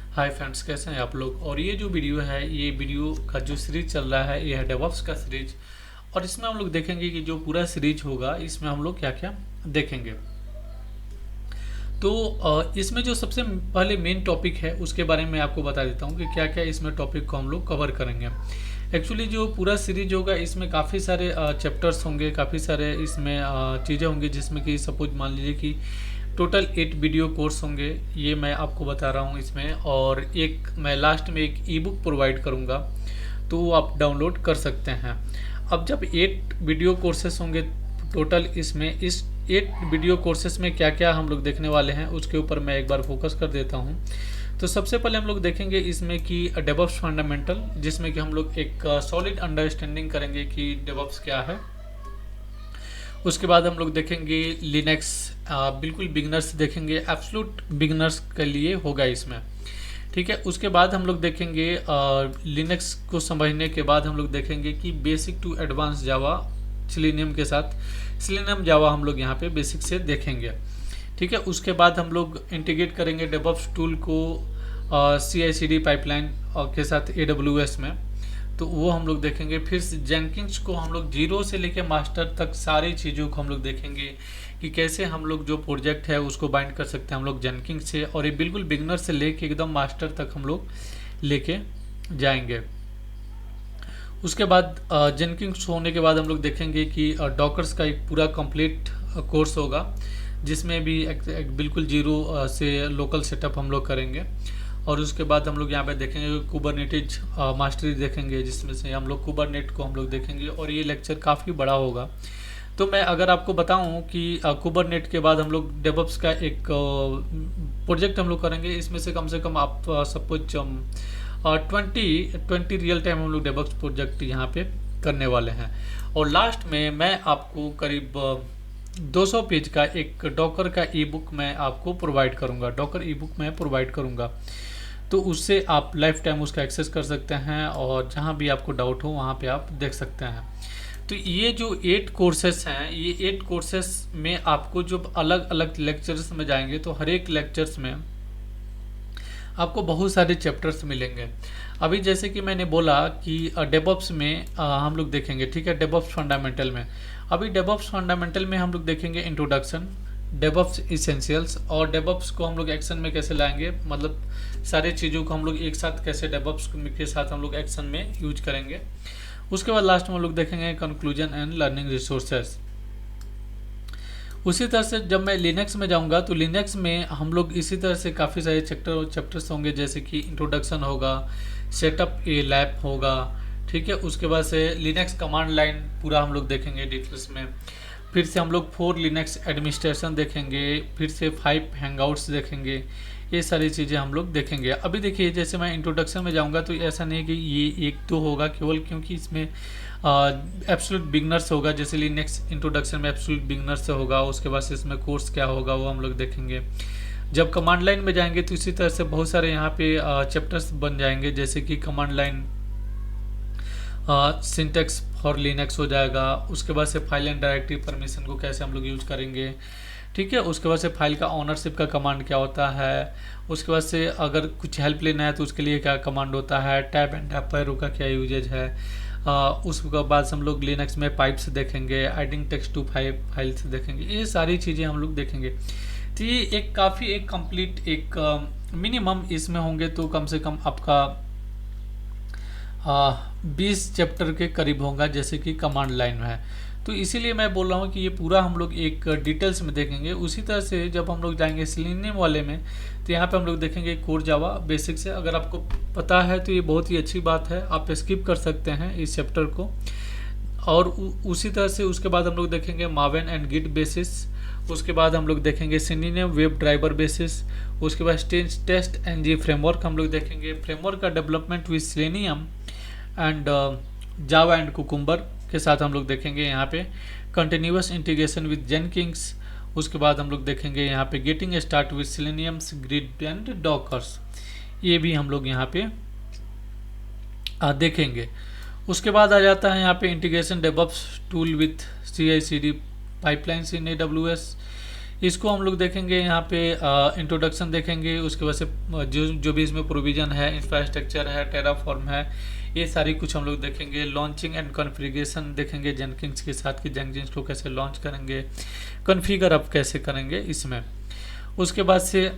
Hi friends, कैसे हैं आप लोग। और ये जो वीडियो है, ये वीडियो का जो सीरीज चल रहा है, ये है डेवऑप्स का सीरीज। और इसमें हम लोग देखेंगे कि जो पूरा सीरीज होगा, इसमें हम लोग क्या क्या देखेंगे। तो इसमें जो सबसे पहले मेन टॉपिक है, उसके बारे में आपको बता देता हूँ कि क्या क्या इसमें टॉपिक को हम लोग कवर करेंगे। एक्चुअली जो पूरा सीरीज होगा, इसमें काफ़ी सारे चैप्टर्स होंगे, काफ़ी सारे इसमें चीज़ें होंगी, जिसमें कि सपोज मान लीजिए कि टोटल 8 वीडियो कोर्स होंगे। ये मैं आपको बता रहा हूँ इसमें। और एक मैं लास्ट में एक ई बुक प्रोवाइड करूँगा, तो वो आप डाउनलोड कर सकते हैं। अब जब 8 वीडियो कोर्सेस होंगे टोटल, इसमें इस 8 वीडियो कोर्सेस में क्या क्या हम लोग देखने वाले हैं, उसके ऊपर मैं एक बार फोकस कर देता हूँ। तो सबसे पहले हम लोग देखेंगे इसमें कि डेवऑप्स फंडामेंटल, जिसमें कि हम लोग एक सॉलिड अंडरस्टैंडिंग करेंगे कि डेवऑप्स क्या है। उसके बाद हम लोग देखेंगे लिनक्स, बिल्कुल बिगनर्स देखेंगे, एब्सोल्यूट बिगनर्स के लिए होगा इसमें। ठीक है। उसके बाद हम लोग देखेंगे लिनक्स को समझने के बाद हम लोग देखेंगे कि basic to advance Java Selenium के साथ, सिलेनियम जावा हम लोग यहाँ पे बेसिक से देखेंगे। ठीक है। उसके बाद हम लोग इंटीग्रेट करेंगे डेवऑप्स टूल को CI/CD पाइपलाइन के साथ AWS में, तो वो हम लोग देखेंगे। फिर जेनकिंस को हम लोग जीरो से लेके मास्टर तक सारी चीज़ों को हम लोग देखेंगे कि कैसे हम लोग जो प्रोजेक्ट है उसको बाइंड कर सकते हैं हम लोग जेनकिंस से, और ये बिल्कुल बिगनर से लेके एकदम मास्टर तक हम लोग लेके जाएंगे। उसके बाद जेनकिंस होने के बाद हम लोग देखेंगे कि डॉकर्स का एक पूरा कंप्लीट कोर्स होगा, जिसमें भी एक बिल्कुल जीरो से लोकल सेटअप हम लोग करेंगे। और उसके बाद हम लोग यहाँ पे देखेंगे कुबरनेटिज मास्टरी देखेंगे, जिसमें से हम लोग कुबरनेट को हम लोग देखेंगे, और ये लेक्चर काफ़ी बड़ा होगा। तो मैं अगर आपको बताऊं कि कुबरनेट के बाद हम लोग डेवऑप्स का एक प्रोजेक्ट हम लोग करेंगे, इसमें से कम आप सपोज 20 रियल टाइम हम लोग डेवऑप्स प्रोजेक्ट यहाँ पे करने वाले हैं। और लास्ट में मैं आपको करीब 200 पेज का एक डॉकर का ई बुक मैं आपको प्रोवाइड करूँगा, डॉकर ई बुक मैं प्रोवाइड करूँगा। तो उससे आप लाइफ टाइम उसका एक्सेस कर सकते हैं, और जहाँ भी आपको डाउट हो वहाँ पे आप देख सकते हैं। तो ये जो 8 कोर्सेस हैं, ये 8 कोर्सेस में आपको जब अलग अलग लेक्चर्स में जाएंगे, तो हर एक लेक्चर्स में आपको बहुत सारे चैप्टर्स मिलेंगे। अभी जैसे कि मैंने बोला कि डेवऑप्स में हम लोग देखेंगे, ठीक है, डेवऑप्स फंडामेंटल में। अभी डेवऑप्स फंडामेंटल में हम लोग देखेंगे इंट्रोडक्शन, डेवऑप्स इसेंशियल्स, और डेवऑप्स को हम लोग एक्शन में कैसे लाएंगे, मतलब सारी चीज़ों को हम लोग एक साथ कैसे डेवऑप्स के साथ हम लोग एक्शन में यूज करेंगे। उसके बाद लास्ट में हम लोग देखेंगे कंक्लूजन एंड लर्निंग रिसोर्सेस। उसी तरह से जब मैं लिनक्स में जाऊंगा, तो लिनक्स में हम लोग इसी तरह से काफ़ी सारे चैप्टर्स होंगे, जैसे कि इंट्रोडक्शन होगा, सेटअप ए लैब होगा। ठीक है। उसके बाद से लिनक्स कमांड लाइन पूरा हम लोग देखेंगे डिटेल्स में। फिर से हम लोग 4 लिनक्स एडमिनिस्ट्रेशन देखेंगे, फिर से 5 हैंगआउट्स देखेंगे। ये सारी चीज़ें हम लोग देखेंगे। अभी देखिए, जैसे मैं इंट्रोडक्शन में जाऊंगा, तो ऐसा नहीं है कि ये एक तो होगा केवल, क्योंकि इसमें एब्सोल्यूट बिगनर्स होगा। जैसे लिनक्स इंट्रोडक्शन में एब्सोल्यूट बिगनर्स से होगा, उसके बाद से इसमें कोर्स क्या होगा वो हम लोग देखेंगे। जब कमांड लाइन में जाएंगे, तो इसी तरह से बहुत सारे यहाँ पे चैप्टर्स बन जाएंगे, जैसे कि command line syntax for Linux हो जाएगा। उसके बाद से फाइल एंड डायरेक्टरी परमिशन को कैसे हम लोग यूज करेंगे। ठीक है। उसके बाद से फाइल का ऑनरशिप का कमांड क्या होता है। उसके बाद से अगर कुछ हेल्प लेना है तो उसके लिए क्या कमांड होता है। टैब एंड टैब पैरो का क्या यूजेज है। उसके बाद से हम लोग लिनक्स में पाइप्स देखेंगे, एडिंग टेक्स्ट टू फाइल्स देखेंगे। ये सारी चीज़ें हम लोग देखेंगे। तो ये एक काफ़ी एक कंप्लीट एक मिनिमम इसमें होंगे तो कम से कम आपका 20 चैप्टर के करीब होगा, जैसे कि कमांड लाइन में है। तो इसीलिए मैं बोल रहा हूँ कि ये पूरा हम लोग एक डिटेल्स में देखेंगे। उसी तरह से जब हम लोग जाएंगे सिलेनियम वाले में, तो यहाँ पे हम लोग देखेंगे कोर जावा बेसिक से। अगर आपको पता है तो ये बहुत ही अच्छी बात है, आप स्किप कर सकते हैं इस चैप्टर को। और उसी तरह से उसके बाद हम लोग देखेंगे मावेन एंड गिट बेसिस। उसके बाद हम लोग देखेंगे सिलेनियम वेब ड्राइवर बेसिस। उसके बाद टेस्ट एनजी फ्रेमवर्क हम लोग देखेंगे, फ्रेमवर्क का development with selenium and Java and cucumber के साथ हम लोग देखेंगे यहाँ पे कंटिन्यूअस इंटीग्रेशन विद जेनकिंस। उसके बाद हम लोग देखेंगे यहाँ पे getting start with Selenium's grid and Dockers, ये भी हम लोग यहाँ पे देखेंगे। उसके बाद आ जाता है यहाँ पे integration DevOps tool with CI/CD pipelines in AWS। इसको हम लोग देखेंगे यहाँ पे इंट्रोडक्शन देखेंगे, उसके बाद से जो जो भी इसमें प्रोविज़न है, इंफ्रास्ट्रक्चर है, टेराफॉर्म है, ये सारी कुछ हम लोग देखेंगे। लॉन्चिंग एंड कॉन्फ़िगरेशन देखेंगे जेनकिंस के साथ कि जेनकिंस को कैसे लॉन्च करेंगे, कॉन्फ़िगर अप कैसे करेंगे इसमें। उसके बाद से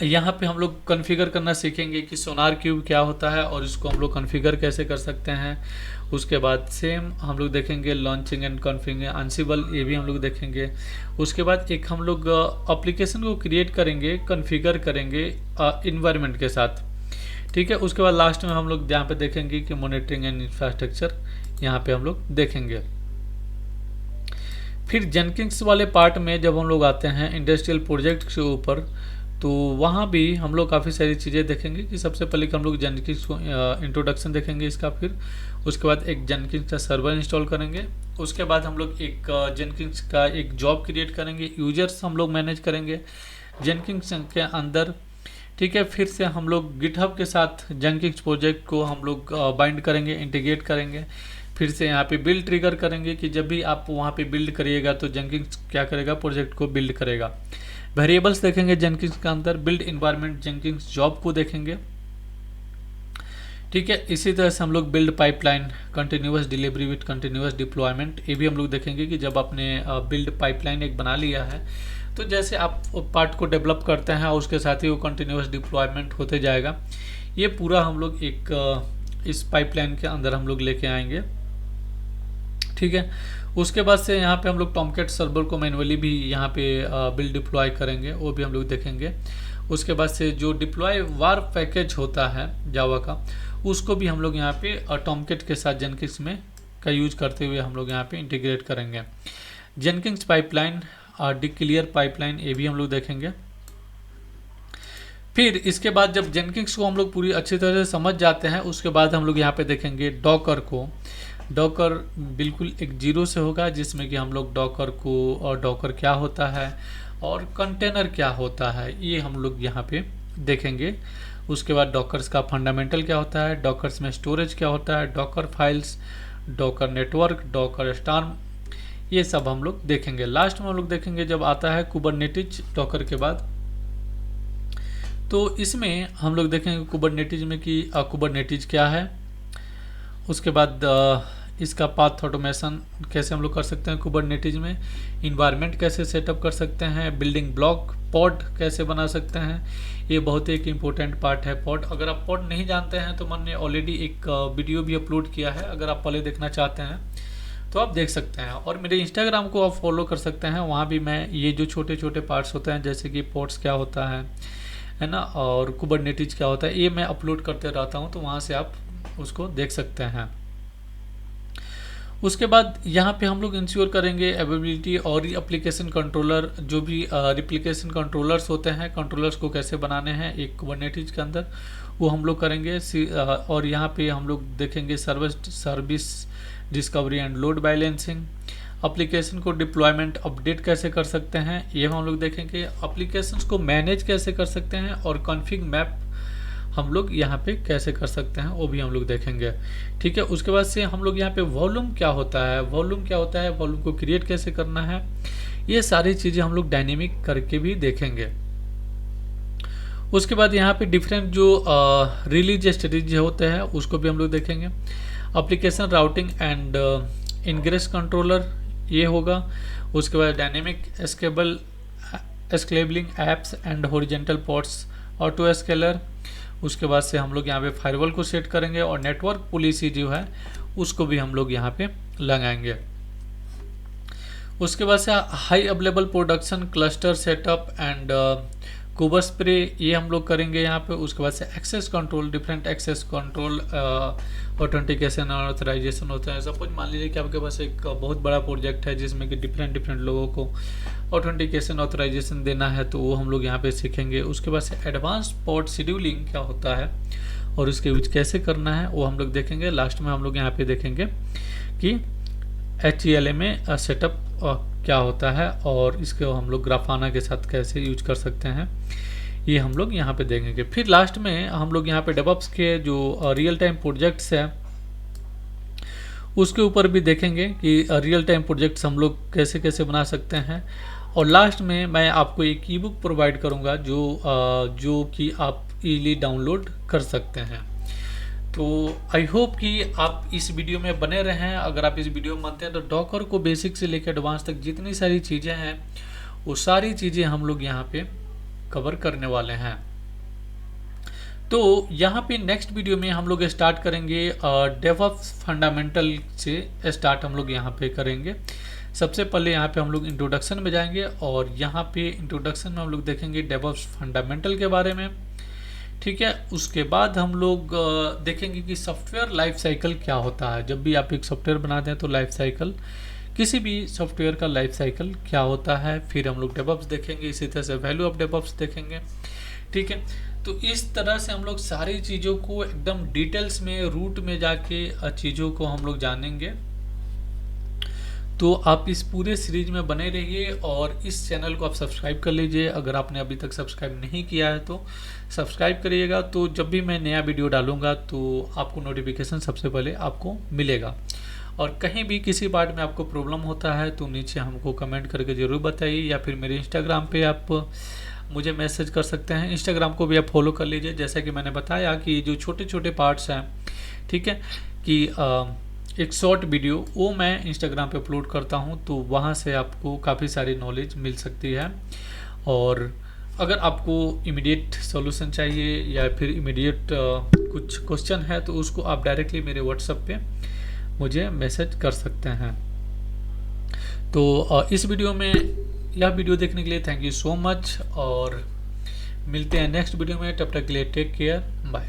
यहाँ पे हम लोग कॉन्फ़िगर करना सीखेंगे कि सोनार क्यूब क्या होता है और इसको हम लोग कॉन्फ़िगर कैसे कर सकते हैं। उसके बाद सेम हम लोग देखेंगे लॉन्चिंग एंड कॉन्फ़िगर अनसिबल, ये भी हम लोग देखेंगे। उसके बाद एक हम लोग एप्लीकेशन को क्रिएट करेंगे, कॉन्फ़िगर करेंगे इन्वायरमेंट के साथ, ठीक है। उसके बाद लास्ट में हम लोग यहाँ पे देखेंगे कि मॉनिटरिंग एंड इंफ्रास्ट्रक्चर यहाँ पे हम लोग देखेंगे। फिर जेनकिंस वाले पार्ट में जब हम लोग आते हैं इंडस्ट्रियल प्रोजेक्ट के ऊपर, तो वहाँ भी हम लोग काफ़ी सारी चीज़ें देखेंगे कि सबसे पहले कि हम लोग जेनकिंस को इंट्रोडक्शन देखेंगे इसका, फिर उसके बाद एक जेनकिंस का सर्वर इंस्टॉल करेंगे। उसके बाद हम लोग एक जेनकिंस का एक जॉब क्रिएट करेंगे, यूजर्स हम लोग मैनेज करेंगे जेनकिंस के अंदर, ठीक है। फिर से हम लोग गिटहब के साथ जेनकिंस प्रोजेक्ट को हम लोग बाइंड करेंगे, इंटीग्रेट करेंगे। फिर से यहाँ पे बिल्ड ट्रिगर करेंगे कि जब भी आप वहाँ पे बिल्ड करिएगा तो जेनकिंस क्या करेगा, प्रोजेक्ट को बिल्ड करेगा। वेरिएबल्स देखेंगे जेनकिंस के अंदर, बिल्ड इन्वायरमेंट जेनकिंस जॉब को देखेंगे, ठीक है। इसी तरह से हम लोग build pipeline, continuous delivery with continuous deployment, ये भी हम लोग देखेंगे कि जब आपने बिल्ड पाइपलाइन एक बना लिया है तो जैसे आप पार्ट को डेवलप करते हैं और उसके साथ ही वो कंटिन्यूअस डिप्लॉयमेंट होते जाएगा। ये पूरा हम लोग एक इस पाइपलाइन के अंदर हम लोग लेके आएंगे, ठीक है। उसके बाद से यहाँ पे हम लोग टॉमकेट सर्वर को मैनुअली भी यहाँ पे बिल्ड डिप्लॉय करेंगे, वो भी हम लोग देखेंगे। उसके बाद से जो डिप्लॉय वार पैकेज होता है जावा का, उसको भी हम लोग यहाँ पे टॉमकेट के साथ जेनकिंस में का यूज करते हुए हम लोग यहाँ पे इंटीग्रेट करेंगे। जेनकिंस पाइपलाइन और डिक्लेयर पाइपलाइन, ये भी हम लोग देखेंगे। फिर इसके बाद जब जेनकिंस को हम लोग पूरी अच्छी तरह से समझ जाते हैं, उसके बाद हम लोग यहाँ पे देखेंगे डॉकर को। डॉकर बिल्कुल एक जीरो से होगा, जिसमें कि हम लोग डॉकर को और डॉकर क्या होता है और कंटेनर क्या होता है ये हम लोग यहाँ पे देखेंगे। उसके बाद डॉकर्स का फंडामेंटल क्या होता है, डॉकर्स में स्टोरेज क्या होता है, Docker files, Docker network, Docker storm, ये सब हम लोग देखेंगे। लास्ट में हम लोग देखेंगे जब आता है कुबरनेटिज डॉकर के बाद, तो इसमें हम लोग देखेंगे कुबरनेटिज में कि कुबरनेटिज क्या है। उसके बाद इसका पाथ ऑटोमेशन कैसे हम लोग कर सकते हैं कुबरनेटिज में, इन्वायरमेंट कैसे सेटअप कर सकते हैं, बिल्डिंग ब्लॉक पॉड कैसे बना सकते हैं, ये बहुत ही एक इम्पोर्टेंट पार्ट है पॉड। अगर आप पॉड नहीं जानते हैं तो मैंने ऑलरेडी एक वीडियो भी अपलोड किया है, अगर आप पहले देखना चाहते हैं तो आप देख सकते हैं। और मेरे इंस्टाग्राम को आप फॉलो कर सकते हैं, वहाँ भी मैं ये जो छोटे छोटे पार्ट्स होते हैं जैसे कि पॉड्स क्या होता है ना, और कुबरनेटिज क्या होता है, ये मैं अपलोड करते रहता हूँ, तो वहाँ से आप उसको देख सकते हैं। उसके बाद यहाँ पे हम लोग इंश्योर करेंगे अवेलेबिलिटी और एप्लीकेशन कंट्रोलर, जो भी रिप्लिकेशन कंट्रोलर्स होते हैं, कंट्रोलर्स को कैसे बनाने हैं एक कुबरनेटिज के अंदर, वो हम लोग करेंगे। और यहाँ पे हम लोग देखेंगे service discovery and load balancing, application को डिप्लॉयमेंट अपडेट कैसे कर सकते हैं ये हम लोग देखेंगे, एप्लीकेशंस को मैनेज कैसे कर सकते हैं, और कॉन्फ़िग मैप हम लोग यहाँ पे कैसे कर सकते हैं वो भी हम लोग देखेंगे, ठीक है। उसके बाद से हम लोग यहाँ पे वॉल्यूम क्या होता है, वॉल्यूम को क्रिएट कैसे करना है, ये सारी चीज़ें हम लोग डायनेमिक करके भी देखेंगे। उसके बाद यहाँ पे डिफरेंट जो रिलीज स्ट्रेटेजी होते हैं उसको भी हम लोग देखेंगे। Application routing and ingress controller ये होगा। उसके बाद dynamic scaling apps and horizontal ports auto scaler. उसके बाद से हम लोग यहाँ पे फायरवॉल को सेट करेंगे, और नेटवर्क पॉलिसी जो है उसको भी हम लोग यहाँ पे लगाएंगे। उसके बाद से high available production cluster setup and Kubespray ये हम लोग करेंगे यहाँ पे। उसके बाद से access control, different access control, authentication और ऑथराइजेशन होता है। सपोज मान लीजिए कि आपके पास एक बहुत बड़ा प्रोजेक्ट है जिसमें कि डिफरेंट लोगों को ऑथेंटिकेशन ऑथराइजेशन देना है, तो वो हम लोग यहाँ पे सीखेंगे। उसके बाद से एडवांस पोर्ट शेड्यूलिंग क्या होता है और उसके यूज कैसे करना है वो हम लोग देखेंगे। लास्ट में हम लोग यहाँ पे देखेंगे कि HTML में सेटअप क्या होता है और इसको हम लोग ग्राफाना के साथ कैसे यूज कर सकते हैं, ये हम लोग यहाँ पे देखेंगे। फिर लास्ट में हम लोग यहाँ पे डेवऑप्स के जो रियल टाइम प्रोजेक्ट्स है उसके ऊपर भी देखेंगे कि रियल टाइम प्रोजेक्ट्स हम लोग कैसे कैसे बना सकते हैं, और लास्ट में मैं आपको एक ई बुक प्रोवाइड करूँगा जो कि आप इजीली डाउनलोड कर सकते हैं। तो आई होप कि आप इस वीडियो में बने रहें। अगर आप इस वीडियो में मानते हैं तो डॉकर को बेसिक से लेकर एडवांस तक जितनी सारी चीज़ें हैं वो सारी चीज़ें हम लोग यहाँ पे कवर करने वाले हैं। तो यहाँ पे नेक्स्ट वीडियो में हम लोग स्टार्ट करेंगे डेवऑप्स फंडामेंटल से स्टार्ट हम लोग यहाँ पे करेंगे। सबसे पहले यहाँ पे हम लोग इंट्रोडक्शन में जाएंगे और यहाँ पे इंट्रोडक्शन में हम लोग देखेंगे डेवऑप्स फंडामेंटल के बारे में, ठीक है। उसके बाद हम लोग देखेंगे कि सॉफ्टवेयर लाइफ साइकिल क्या होता है। जब भी आप एक सॉफ्टवेयर बनाते हैं तो लाइफ साइकिल, किसी भी सॉफ्टवेयर का लाइफ साइकिल क्या होता है। फिर हम लोग डेवऑप्स देखेंगे, इसी तरह से वैल्यू ऑफ डेवऑप्स देखेंगे, ठीक है। तो इस तरह से हम लोग सारी चीज़ों को एकदम डिटेल्स में रूट में जाके चीज़ों को हम लोग जानेंगे। तो आप इस पूरे सीरीज में बने रहिए और इस चैनल को आप सब्सक्राइब कर लीजिए। अगर आपने अभी तक सब्सक्राइब नहीं किया है तो सब्सक्राइब करिएगा, तो जब भी मैं नया वीडियो डालूंगा तो आपको नोटिफिकेशन सबसे पहले आपको मिलेगा। और कहीं भी किसी पार्ट में आपको प्रॉब्लम होता है तो नीचे हमको कमेंट करके ज़रूर बताइए, या फिर मेरे इंस्टाग्राम पे आप मुझे मैसेज कर सकते हैं। इंस्टाग्राम को भी आप फॉलो कर लीजिए। जैसा कि मैंने बताया कि जो छोटे छोटे पार्ट्स हैं, ठीक है, कि एक शॉर्ट वीडियो वो मैं इंस्टाग्राम पे अपलोड करता हूँ, तो वहाँ से आपको काफ़ी सारी नॉलेज मिल सकती है। और अगर आपको इमीडिएट सॉल्यूशन चाहिए या फिर इमीडिएट कुछ क्वेश्चन है तो उसको आप डायरेक्टली मेरे व्हाट्सएप पे मुझे मैसेज कर सकते हैं। तो इस वीडियो में यह वीडियो देखने के लिए थैंक यू सो मच, और मिलते हैं नेक्स्ट वीडियो में। तब तक के लिए टेक केयर, बाय।